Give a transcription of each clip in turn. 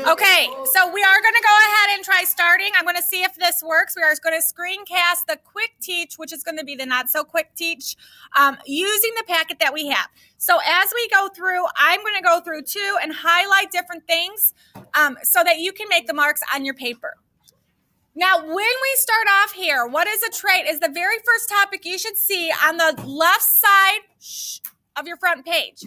Okay, so we are going to go ahead and try starting. I'm going to see if this works. We are going to screencast the quick teach, which is going to be the not so quick teach, using the packet that we have. So as we go through, I'm going to go through too and highlight different things so that you can make the marks on your paper. Now, when we start off here, what is a trait is the very first topic you should see on the left side of your front page.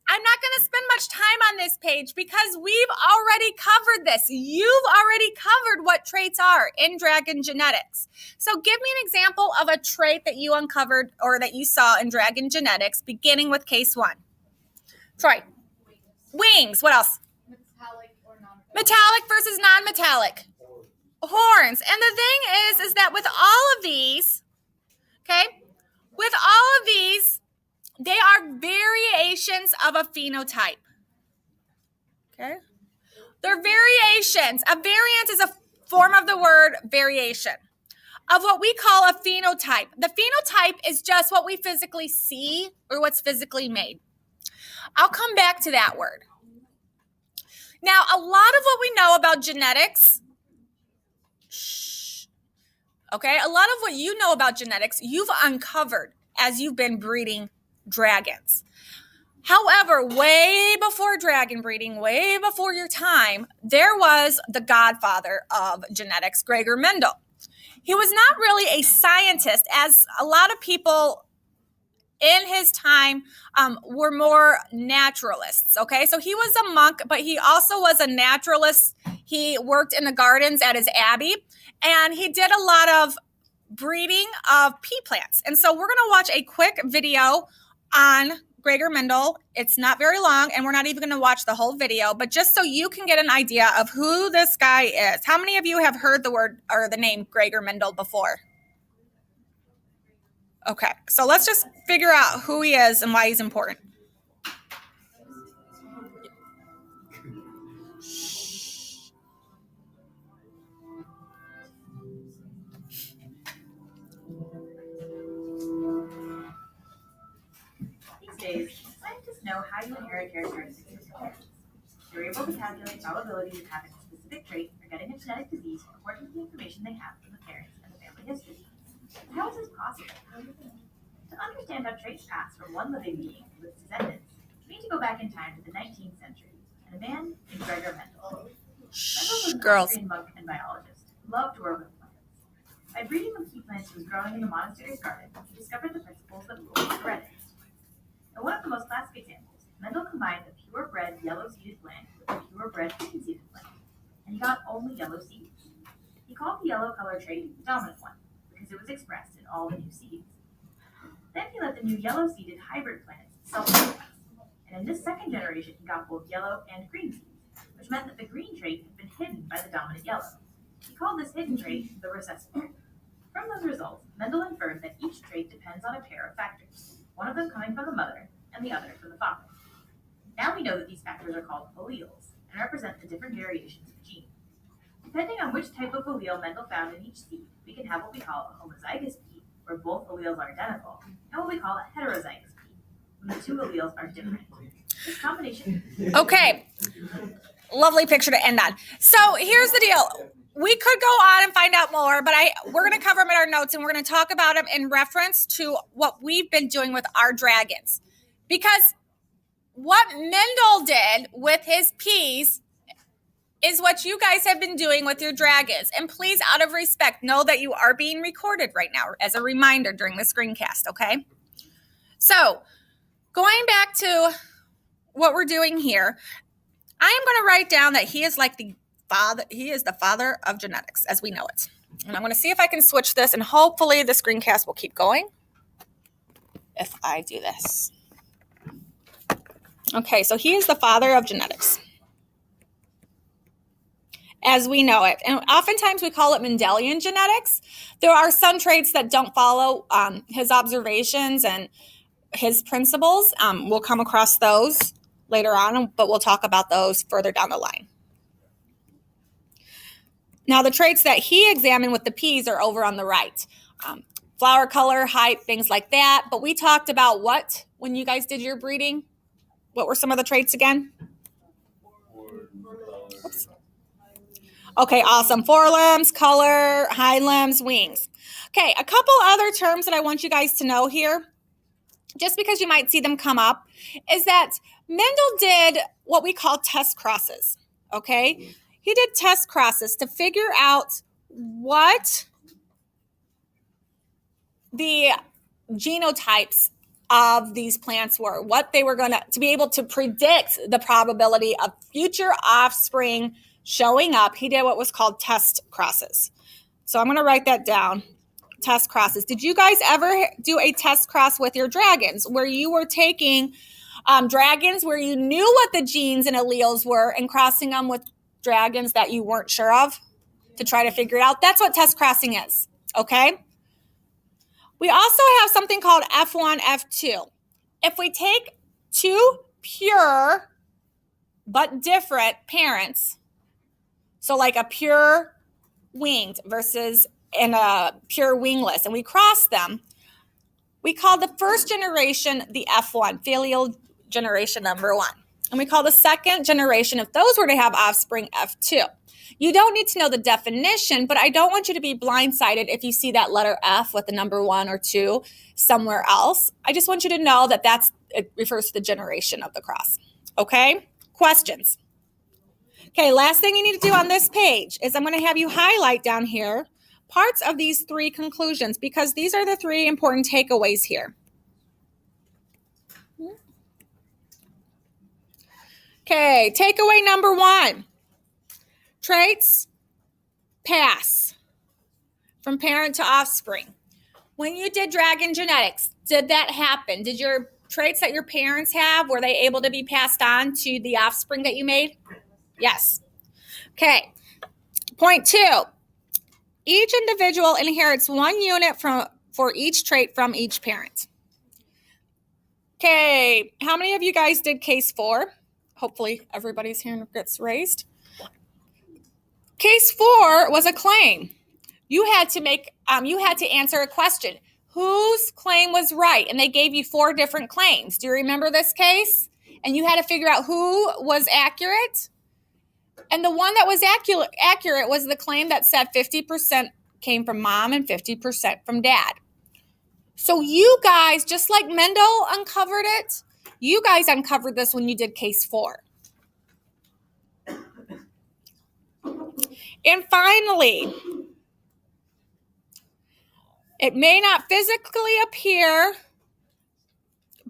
I'm not going to spend much time on this page because we've already covered this. You've already covered what traits are in dragon genetics. So give me an example of a trait that you uncovered or that you saw in dragon genetics, beginning with case 1. Troy. Wings. What else? Metallic or non-metallic. Metallic versus non-metallic. Horns. And the thing is that with all of these, they are variations of a phenotype. Okay? They're variations. A variant is a form of the word variation of what we call a phenotype. The phenotype is just what we physically see or what's physically made. I'll come back to that word. Now, a lot of what we know about genetics, a lot of what you know about genetics, you've uncovered as you've been breeding dragons. However, way before dragon breeding, way before your time, there was the godfather of genetics, Gregor Mendel. He was not really a scientist, as a lot of people in his time were more naturalists, okay? So he was a monk, but he also was a naturalist. He worked in the gardens at his abbey, and he did a lot of breeding of pea plants. And so we're going to watch a quick video on Gregor Mendel. It's not very long, and we're not even going to watch the whole video, but just so you can get an idea of who this guy is. How many of you have heard the word or the name Gregor Mendel before? Okay, so let's just figure out who he is and why he's important. These days, scientists know how you inherit characteristics from your parents. They're able to calculate probabilities of having a specific trait or getting a genetic disease according to the information they have from the parents and the family history. But how is this possible? To understand how traits pass from one living being to its descendants, we need to go back in time to the 19th century and a man named Gregor Mendel. Mendel was an Austrian monk and biologist who loved to work with plants. By breeding the pea plants he was growing in the monastery's garden, he discovered the principles that rule heredity. In one of the most classic examples, Mendel combined a purebred yellow-seeded plant with a purebred green-seeded plant, and he got only yellow seeds. He called the yellow color trait the dominant one, because it was expressed in all the new seeds. Then he let the new yellow-seeded hybrid plants self-fertilize, and in this second generation he got both yellow and green seeds, which meant that the green trait had been hidden by the dominant yellow. He called this hidden trait the recessive. From those results, Mendel inferred that each trait depends on a pair of factors, one of them coming from the mother and the other from the father. Now we know that these factors are called alleles and represent the different variations of a gene. Depending on which type of allele Mendel found in each seed, we can have what we call a homozygous pea, where both alleles are identical, and what we call a heterozygous pea, when the two alleles are different. This combination. Okay, lovely picture to end on. So here's the deal. We could go on and find out more, but we're going to cover them in our notes, and we're going to talk about them in reference to what we've been doing with our dragons. Because what Mendel did with his peas is what you guys have been doing with your dragons. And please, out of respect, know that you are being recorded right now as a reminder during the screencast, okay? So, going back to what we're doing here, I am going to write down that he is like the father. He is the father of genetics as we know it. And I'm going to see if I can switch this, and hopefully the screencast will keep going if I do this. Okay, so he is the father of genetics as we know it. And oftentimes we call it Mendelian genetics. There are some traits that don't follow his observations and his principles. We'll come across those later on, but we'll talk about those further down the line. Now, the traits that he examined with the peas are over on the right. Flower color, height, things like that. But we talked about what when you guys did your breeding? What were some of the traits again? Okay, awesome. Forelimbs, color, hind limbs, wings. Okay, a couple other terms that I want you guys to know here, just because you might see them come up, is that Mendel did what we call test crosses, okay? He did test crosses to figure out what the genotypes of these plants were, what they were going to be able to predict the probability of future offspring showing up. He did what was called test crosses. So I'm going to write that down. Test crosses. Did you guys ever do a test cross with your dragons where you were taking dragons where you knew what the genes and alleles were and crossing them with dragons that you weren't sure of to try to figure it out? That's what test crossing is, okay? We also have something called F1, F2. If we take two pure but different parents, so like a pure winged versus and a pure wingless, and we cross them, we call the first generation the F1, filial generation number 1. And we call the second generation, if those were to have offspring, F2. You don't need to know the definition, but I don't want you to be blindsided if you see that letter F with the number 1 or 2 somewhere else. I just want you to know that it refers to the generation of the cross. Okay? Questions? Okay, last thing you need to do on this page is I'm going to have you highlight down here parts of these 3 conclusions, because these are the 3 important takeaways here. Okay, takeaway number 1. Traits pass from parent to offspring. When you did dragon genetics, did that happen? Did your traits that your parents have, were they able to be passed on to the offspring that you made? Yes. Okay. Point 2. Each individual inherits 1 unit for each trait from each parent. Okay. How many of you guys did case 4? Hopefully everybody's hand gets raised. Case 4 was a claim. You had to answer a question. Whose claim was right? And they gave you 4 different claims. Do you remember this case? And you had to figure out who was accurate. And the one that was accurate was the claim that said 50% came from mom and 50% from dad. So you guys, just like Mendel uncovered it, you guys uncovered this when you did case 4. And finally, it may not physically appear,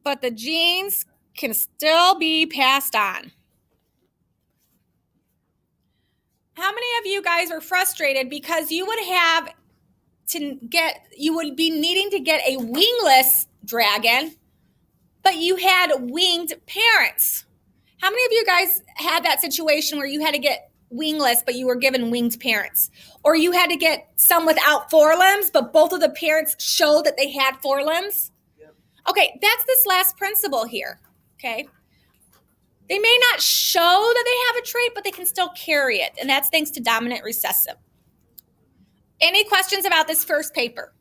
but the genes can still be passed on. How many of you guys were frustrated because you would be needing to get a wingless dragon, but you had winged parents? How many of you guys had that situation where you had to get wingless, but you were given winged parents? Or you had to get some without forelimbs, but both of the parents showed that they had forelimbs? Yep. Okay, that's this last principle here, okay? They may not show that they have a trait, but they can still carry it, and that's thanks to dominant recessive. Any questions about this first paper?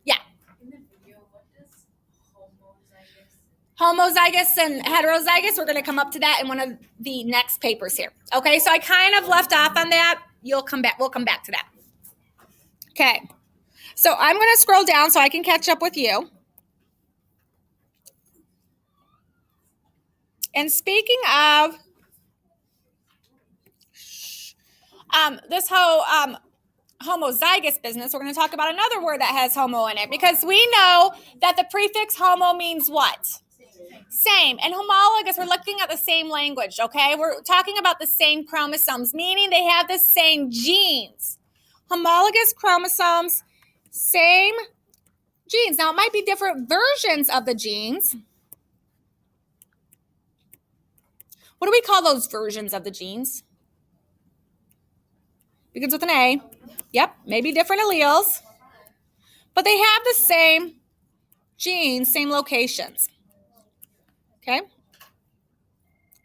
Yeah. In the video, what does homozygous? Homozygous and heterozygous, we're going to come up to that in one of the next papers here. Okay, so I kind of left off on that. We'll come back to that. Okay, so I'm going to scroll down so I can catch up with you. And speaking of this whole homozygous business, we're going to talk about another word that has homo in it, because we know that the prefix homo means what? Same. And homologous, we're looking at the same language, okay? We're talking about the same chromosomes, meaning they have the same genes. Homologous chromosomes, same genes. Now, it might be different versions of the genes. What do we call those versions of the genes? Begins with an A. Yep, maybe different alleles. But they have the same genes, same locations. Okay?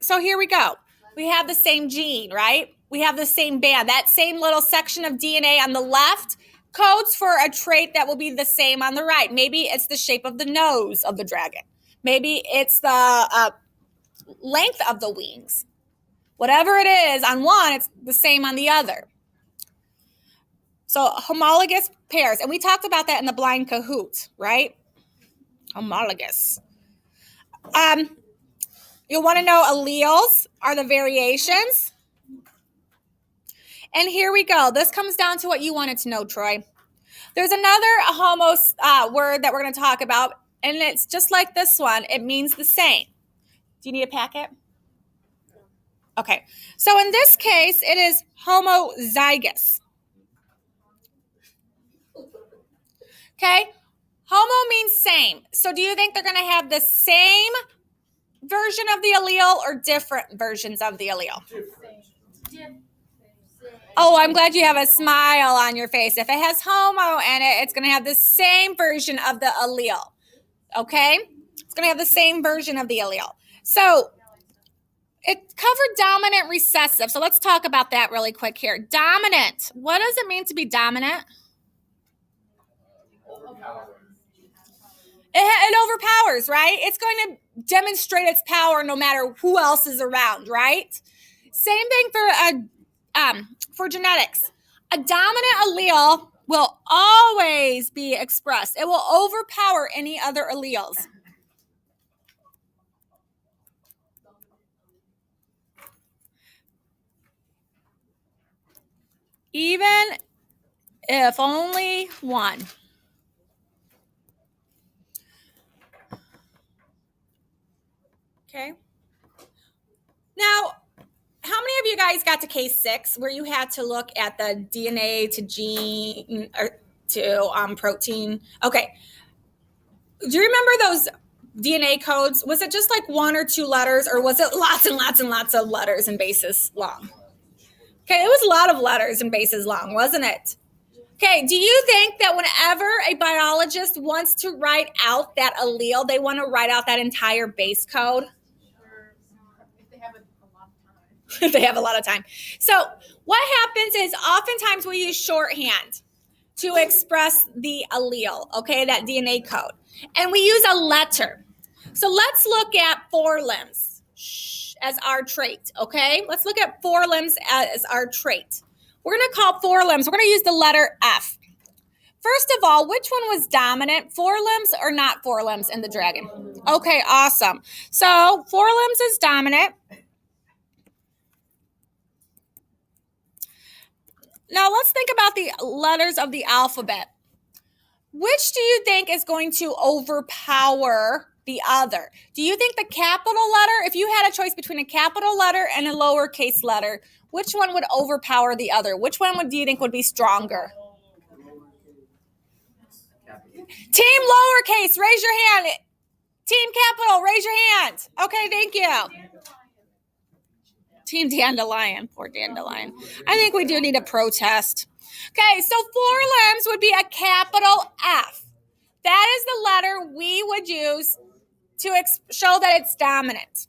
So here we go. We have the same gene, right? We have the same band. That same little section of DNA on the left codes for a trait that will be the same on the right. Maybe it's the shape of the nose of the dragon. Maybe it's the length of the wings. Whatever it is on one, it's the same on the other. So homologous pairs. And we talked about that in the blind Kahoot, right? Homologous. You'll want to know alleles are the variations. And here we go. This comes down to what you wanted to know, Troy. There's another word that we're going to talk about, and it's just like this one. It means the same. Do you need a packet? Okay. So in this case, it is homozygous. Okay. Homo means same. So do you think they're going to have the same version of the allele or different versions of the allele? Oh, I'm glad you have a smile on your face. If it has homo in it, it's going to have the same version of the allele. Okay? It's going to have the same version of the allele. So it covered dominant, recessive. So let's talk about that really quick here. Dominant. What does it mean to be dominant? It overpowers, right? It's going to demonstrate its power no matter who else is around, right? Same thing for genetics. A dominant allele will always be expressed. It will overpower any other alleles. Even if only one. Okay. Now, how many of you guys got to case 6 where you had to look at the DNA to gene or to protein? Okay. Do you remember those DNA codes? Was it just like 1 or 2 letters, or was it lots and lots and lots of letters and bases long? Okay, it was a lot of letters and bases long, wasn't it? Okay, do you think that whenever a biologist wants to write out that allele, they want to write out that entire base code? If they have a lot of time. So what happens is oftentimes we use shorthand to express the allele, okay, that DNA code. And we use a letter. So let's look at forelimbs as our trait, okay? Let's look at forelimbs as our trait. We're going to call forelimbs, we're going to use the letter F. First of all, which one was dominant, forelimbs or not forelimbs in the dragon? Okay, awesome. So forelimbs is dominant. Now let's think about the letters of the alphabet. Which do you think is going to overpower the other? Do you think the capital letter, if you had a choice between a capital letter and a lowercase letter, which one would overpower the other? Which one do you think would be stronger? Team lowercase, raise your hand. Team capital, raise your hand. Okay, thank you. Team dandelion, poor dandelion. I think we do need a protest. Okay, so forelimbs would be a capital F. That is the letter we would use to show that it's dominant.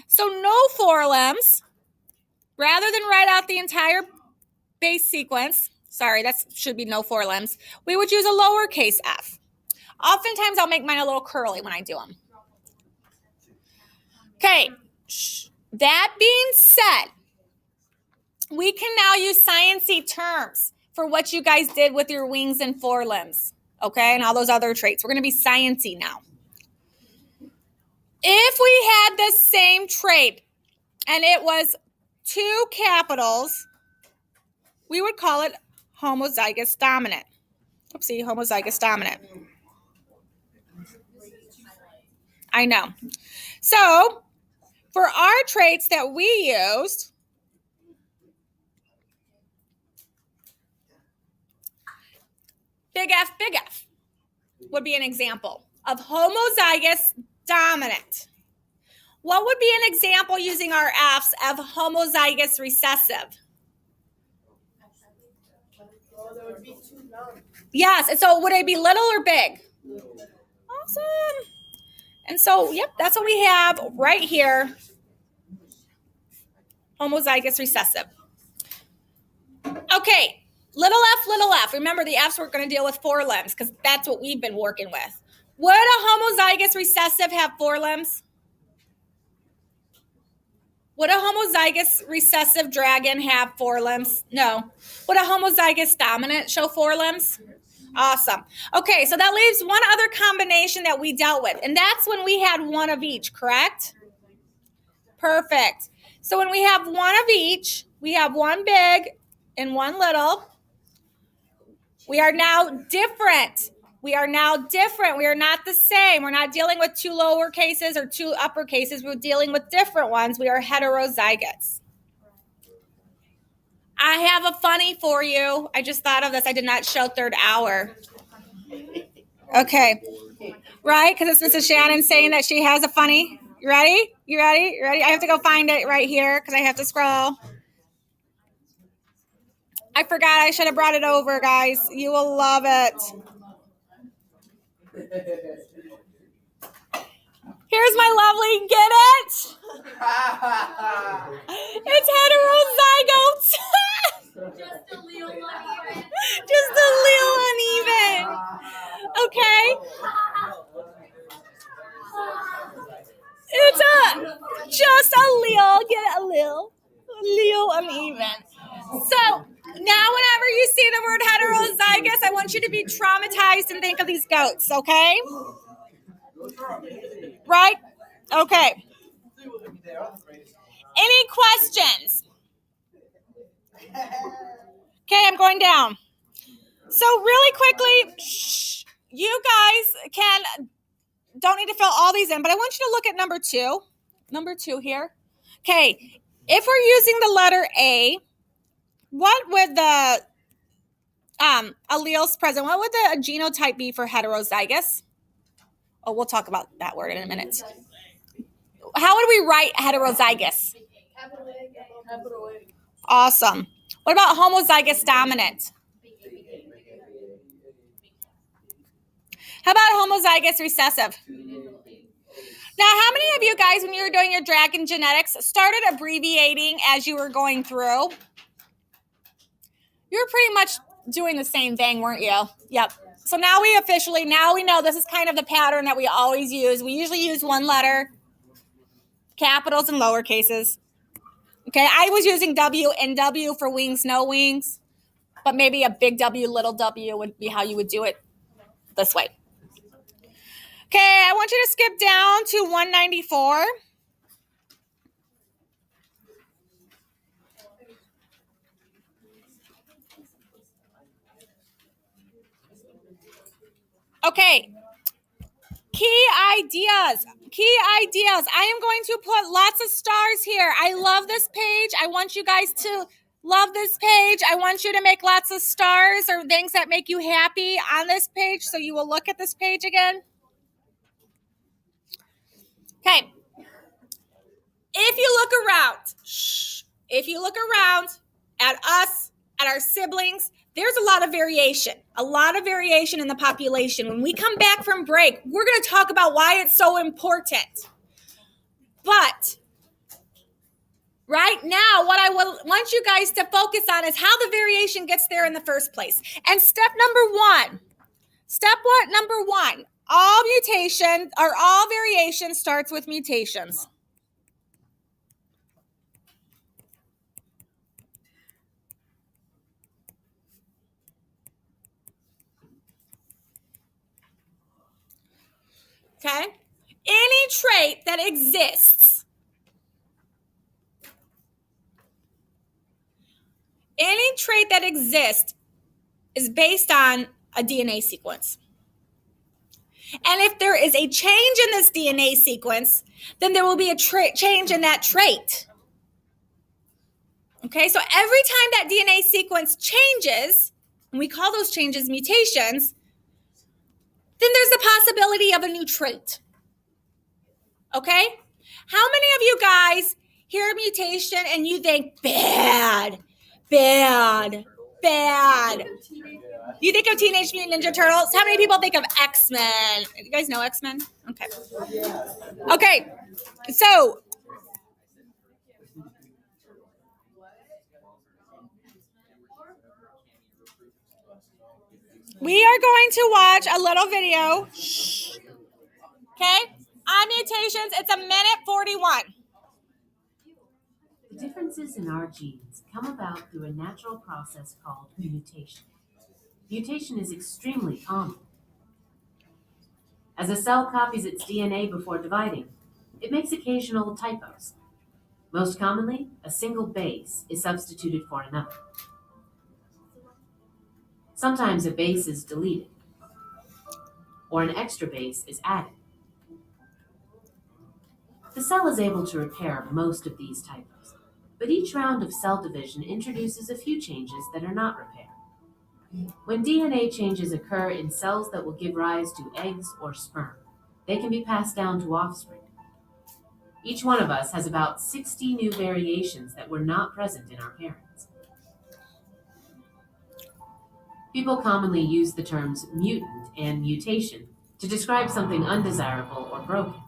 So no forelimbs, rather than write out the entire base sequence, sorry, that should be no forelimbs, we would use a lowercase f. Oftentimes I'll make mine a little curly when I do them. Okay, that being said, we can now use science-y terms for what you guys did with your wings and forelimbs, okay, and all those other traits. We're going to be science-y now. If we had the same trait and it was 2 capitals, we would call it homozygous dominant. Oopsie, homozygous dominant. I know. So, for our traits that we used, big F would be an example of homozygous dominant. What would be an example using our Fs of homozygous recessive? Yes, and so would it be little or big? Awesome. And so, yep, that's what we have right here. Homozygous recessive. Okay, little f. Remember, the Fs we're going to deal with forelimbs because that's what we've been working with. Would a homozygous recessive have forelimbs? Would a homozygous recessive dragon have 4 limbs? No. Would a homozygous dominant show 4 limbs? Awesome. Okay, so that leaves one other combination that we dealt with, and that's when we had one of each, correct? Perfect. So when we have one of each, we have one big and one little. We are now different. We are now different. We are not the same. We're not dealing with 2 lower cases or 2 upper cases. We're dealing with different ones. We are heterozygotes. I have a funny for you. I just thought of this. I did not show third hour. Okay. Right? Because it's Mrs. Shannon saying that she has a funny. You ready? You ready? You ready? I have to go find it right here because I have to scroll. I forgot I should have brought it over, guys. You will love it. Here's my lovely, get it? It's heterozygotes. Just a little uneven. Just a little uneven. Okay? It's just a little, get a little uneven. So, now whenever you see the word heterozygous, I want you to be traumatized and think of these goats, okay? Right? Okay. Any questions? Okay, I'm going down. So really quickly, you guys don't need to fill all these in, but I want you to look at number 2. Number 2 here. Okay, if we're using the letter A, what would the alleles present, what would the genotype be for heterozygous? Oh, we'll talk about that word in a minute. How would we write heterozygous? Awesome. What about homozygous dominant? How about homozygous recessive? Now, how many of you guys, when you were doing your dragon genetics, started abbreviating as you were going through? You were pretty much doing the same thing, weren't you? Yep. So now we know this is kind of the pattern that we always use. We usually use one letter, capitals and lower cases. Okay, I was using W and W for wings, no wings, but maybe a big W, little w would be how you would do it this way. Okay, I want you to skip down to 194. Okay, key ideas. I am going to put lots of stars here. I love this page. I want you guys to love this page. I want you to make lots of stars or things that make you happy on this page, so you will look at this page again. Okay. If you look around at us, at our siblings, there's a lot of variation in the population. When we come back from break, we're going to talk about why it's so important. But right now, what I want you guys to focus on is how the variation gets there in the first place. And step number one, all variation starts with mutations. Okay? Any trait that exists, is based on a DNA sequence. And if there is a change in this DNA sequence, then there will be a change in that trait. Okay, so every time that DNA sequence changes, and we call those changes mutations, then there's the possibility of a new trait. Okay? How many of you guys hear mutation and you think bad? You think of Teenage Mutant Ninja Turtles? How many people think of X-Men? You guys know X-Men? Okay, so we are going to watch a little video. Okay? On mutations, it's 1:41. The differences in our genes come about through a natural process called mutation. Mutation is extremely common. As a cell copies its DNA before dividing, it makes occasional typos. Most commonly, a single base is substituted for another. Sometimes a base is deleted, or an extra base is added. The cell is able to repair most of these typos, but each round of cell division introduces a few changes that are not repaired. When DNA changes occur in cells that will give rise to eggs or sperm, they can be passed down to offspring. Each one of us has about 60 new variations that were not present in our parents. People commonly use the terms mutant and mutation to describe something undesirable or broken.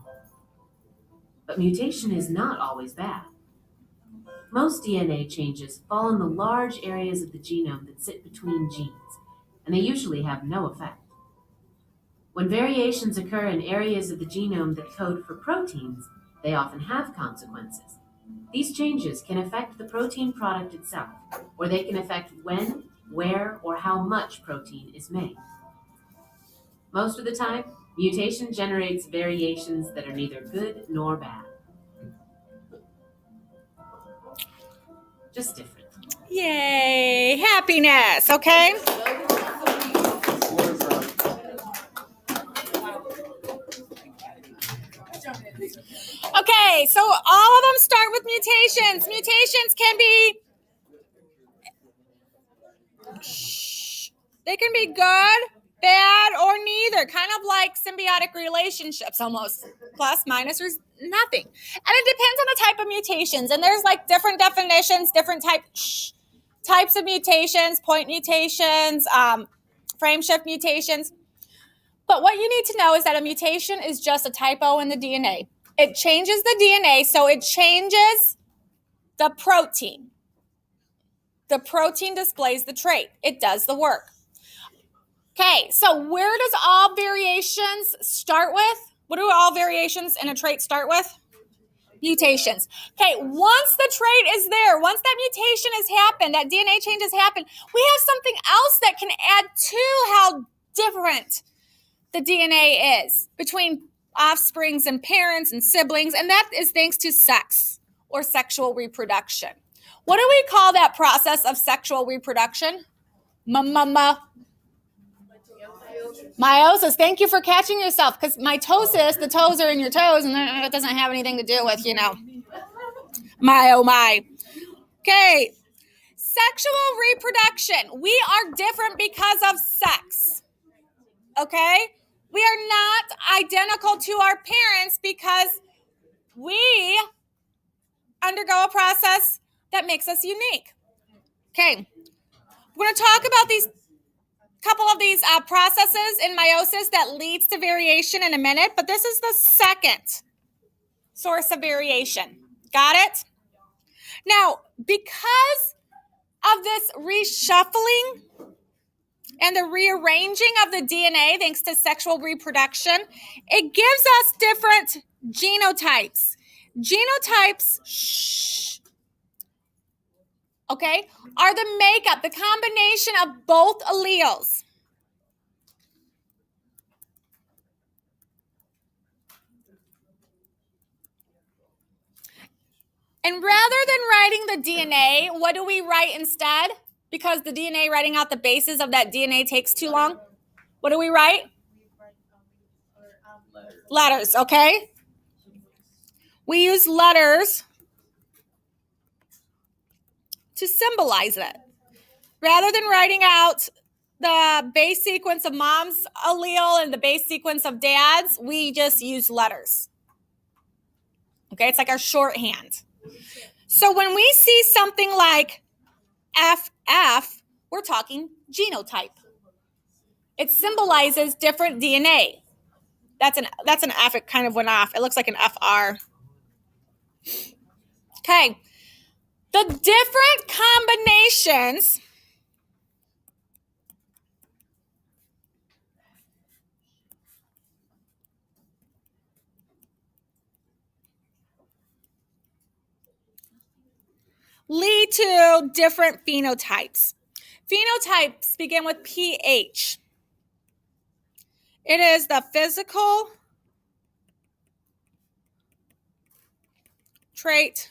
But mutation is not always bad. Most DNA changes fall in the large areas of the genome that sit between genes, and they usually have no effect. When variations occur in areas of the genome that code for proteins, they often have consequences. These changes can affect the protein product itself, or they can affect when, where, or how much protein is made. Most of the time, mutation generates variations that are neither good nor bad. Just different. Yay, happiness, okay? Okay, so all of them start with mutations. Mutations can be, they can be good, bad, or neither, kind of like symbiotic relationships almost, plus, minus, or nothing. And it depends on the type of mutations, and there's like different definitions, different types of mutations, point mutations, frame shift mutations. But what you need to know is that a mutation is just a typo in the DNA. It changes the DNA, so it changes the protein. The protein displays the trait. It does the work. Okay, so where does all variations start with? What do all variations in a trait start with? Mutations. Okay, once the trait is there, once that mutation has happened, that DNA change has happened, we have something else that can add to how different the DNA is between offsprings and parents and siblings, and that is thanks to sex or sexual reproduction. What do we call that process of sexual reproduction? Meiosis. Thank you for catching yourself, because mitosis, the toes are in your toes, and it doesn't have anything to do with, my oh my. Okay, sexual reproduction. We are different because of sex. Okay? We are not identical to our parents because we undergo a process that makes us unique. Okay, we're going to talk about these couple of these processes in meiosis that leads to variation in a minute, but this is the second source of variation. Got it? Now, because of this reshuffling and the rearranging of the DNA thanks to sexual reproduction, it gives us different genotypes. Genotypes, okay, are the makeup, the combination of both alleles. And rather than writing the DNA, what do we write instead? Because the DNA, writing out the bases of that DNA takes too long. What do we write? Letters, okay? We use letters to symbolize it. Rather than writing out the base sequence of mom's allele and the base sequence of dad's, we just use letters. Okay, it's like our shorthand. So when we see something like FF, we're talking genotype. It symbolizes different DNA. That's an F. It kind of went off. It looks like an FR. Okay. The different combinations lead to different phenotypes. Phenotypes begin with pH. It is the physical trait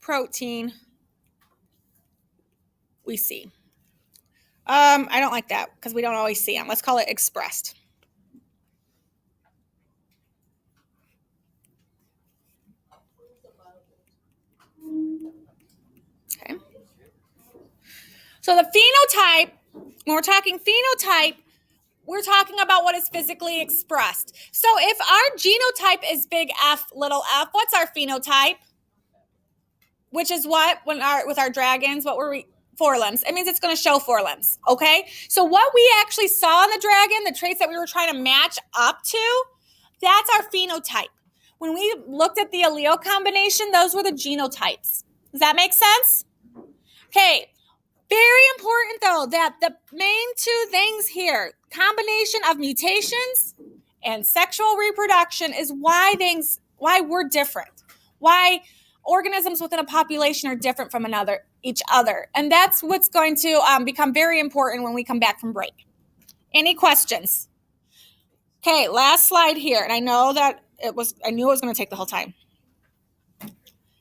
protein we see. I don't like that because we don't always see them. Let's call it expressed. Okay. So the phenotype, when we're talking phenotype, we're talking about what is physically expressed. So if our genotype is big F, little f, what's our phenotype? Which is what, with our dragons, what were we? Forelimbs. It means it's going to show forelimbs, okay? So what we actually saw in the dragon, the traits that we were trying to match up to, that's our phenotype. When we looked at the allele combination, those were the genotypes. Does that make sense? Okay. Very important, though, that the main two things here, combination of mutations and sexual reproduction, is why we're different, why organisms within a population are different from each other. And that's what's going to become very important when we come back from break. Any questions? Okay, last slide here. And I knew it was going to take the whole time.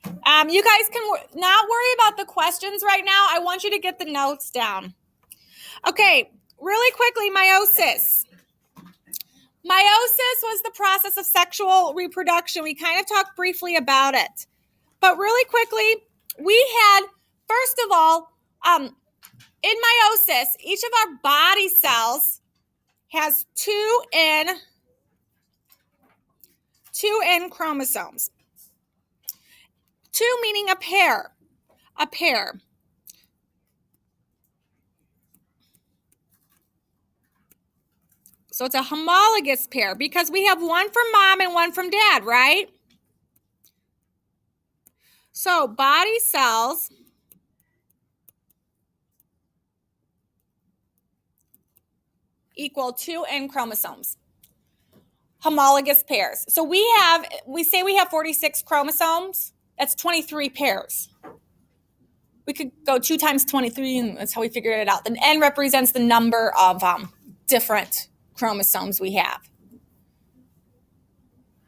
You guys can not worry about the questions right now. I want you to get the notes down. Okay, really quickly, meiosis. Meiosis was the process of sexual reproduction. We kind of talked briefly about it. But really quickly, we had, first of all, in meiosis, each of our body cells has two N chromosomes. Two meaning a pair. So it's a homologous pair because we have one from mom and one from dad, right? So body cells equal 2 N chromosomes. Homologous pairs. So we say we have 46 chromosomes. That's 23 pairs. We could go 2 times 23, and that's how we figured it out. The N represents the number of different chromosomes we have.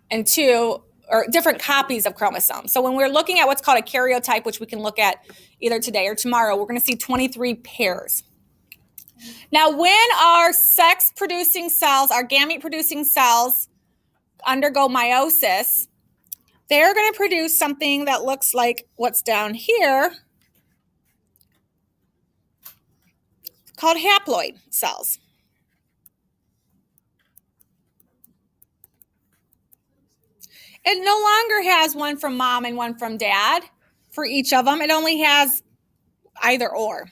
And 2 or different copies of chromosomes. So when we're looking at what's called a karyotype, which we can look at either today or tomorrow, we're going to see 23 pairs. Now, when our sex-producing cells, our gamete-producing cells undergo meiosis, they're going to produce something that looks like what's down here called haploid cells. It no longer has one from mom and one from dad for each of them. It only has either or.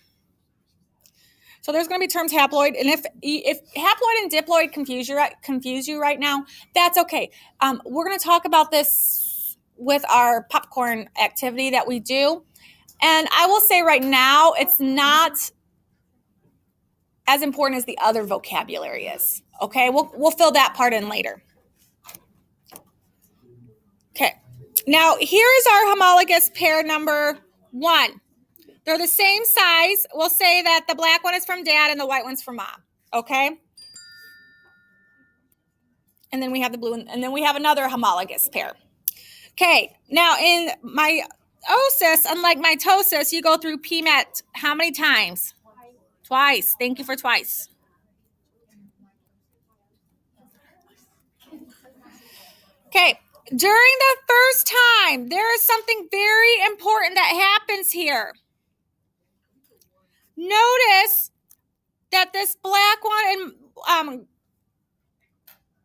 So there's going to be terms haploid, and if haploid and diploid confuse you right now, that's okay. We're going to talk about this with our popcorn activity that we do, and I will say right now it's not as important as the other vocabulary is. Okay, we'll fill that part in later. Okay, now here's our homologous pair number 1. They're the same size. We'll say that the black one is from dad and the white one's from mom. Okay? And then we have the blue one, and then we have another homologous pair. Okay, now in meiosis, unlike mitosis, you go through PMET how many times? Twice. Thank you for twice. Okay, during the first time, there is something very important that happens here. Notice that this black one and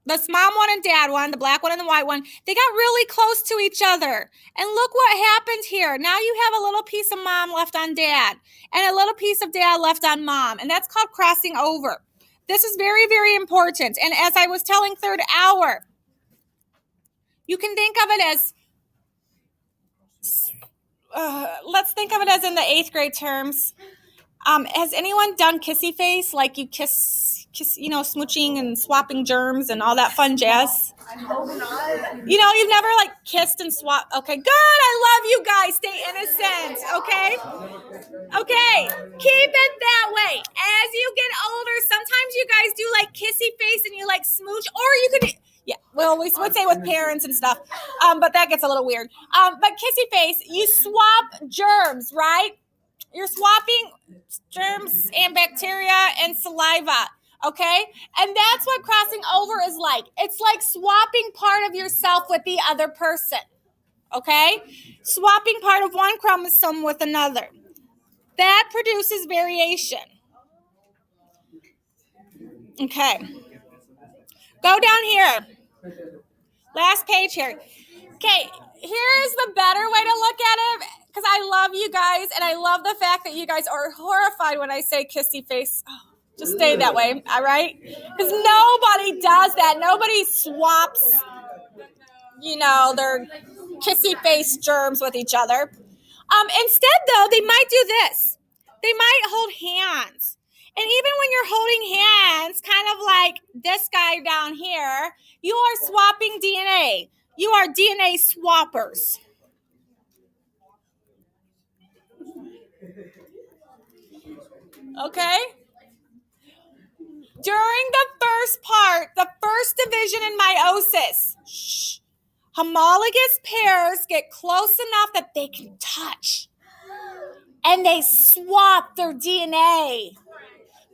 this mom one and dad one, the black one and the white one, they got really close to each other. And look what happened here. Now you have a little piece of mom left on dad and a little piece of dad left on mom. And that's called crossing over. This is very, very important. And as I was telling third hour, you can think of it as, let's think of it as in the 8th grade terms. Has anyone done kissy face? Like you kiss, smooching and swapping germs and all that fun jazz? You know, you've never like kissed and swapped. Okay, good. I love you guys. Stay innocent. Okay. Okay. Keep it that way. As you get older, sometimes you guys do like kissy face and you like smooch, or you could. Yeah, well, we would say with parents and stuff, but that gets a little weird. But kissy face, you swap germs, right? You're swapping germs and bacteria and saliva, okay? And that's what crossing over is like. It's like swapping part of yourself with the other person, okay? Swapping part of one chromosome with another. That produces variation. Okay. Go down here. Last page here. Okay, here's the better way to look at it, because I love you guys, and I love the fact that you guys are horrified when I say kissy face. Oh, just stay that way, all right? Because nobody does that. Nobody swaps, you know, their kissy face germs with each other. Instead, though, they might do this. They might hold hands. And even when you're holding hands, kind of like this guy down here, you are swapping DNA. You are DNA swappers. Okay? During the first part, the first division in meiosis, homologous pairs get close enough that they can touch. And they swap their DNA.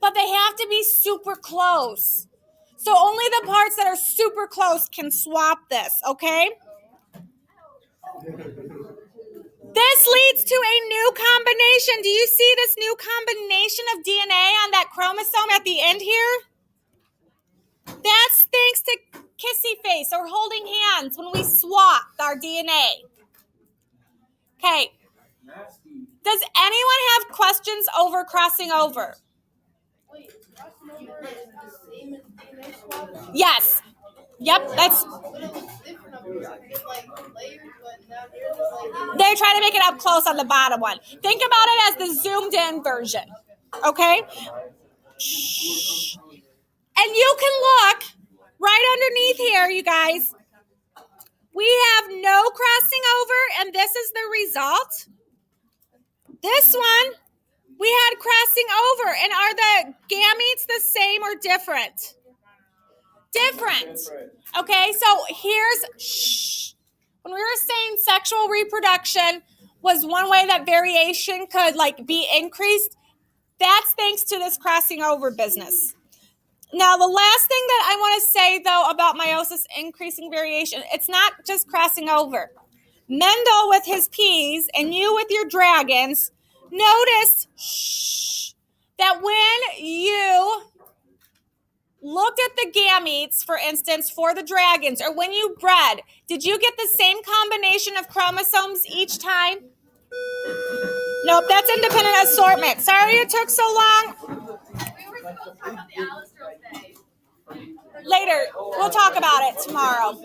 But they have to be super close. So only the parts that are super close can swap this, okay? This leads to a new combination. Do you see this new combination of DNA on that chromosome at the end here? That's thanks to kissy face or holding hands when we swap our DNA. Okay. Does anyone have questions over crossing over? Yes. Yep, that's. They're trying to make it up close on the bottom one. Think about it as the zoomed in version. Okay? And you can look right underneath here, you guys. We have no crossing over, and this is the result. This one, we had crossing over. And are the gametes the same or different? Different. Okay, so here's, when we were saying sexual reproduction was one way that variation could like be increased, that's thanks to this crossing over business. Now, the last thing that I want to say, though, about meiosis increasing variation, it's not just crossing over. Mendel with his peas and you with your dragons noticed that when you looked at the gametes, for instance, for the dragons, or when you bred, did you get the same combination of chromosomes each time? Nope, that's independent assortment. Sorry it took so long. We were supposed to talk about the Alice girl today. Later, we'll talk about it tomorrow.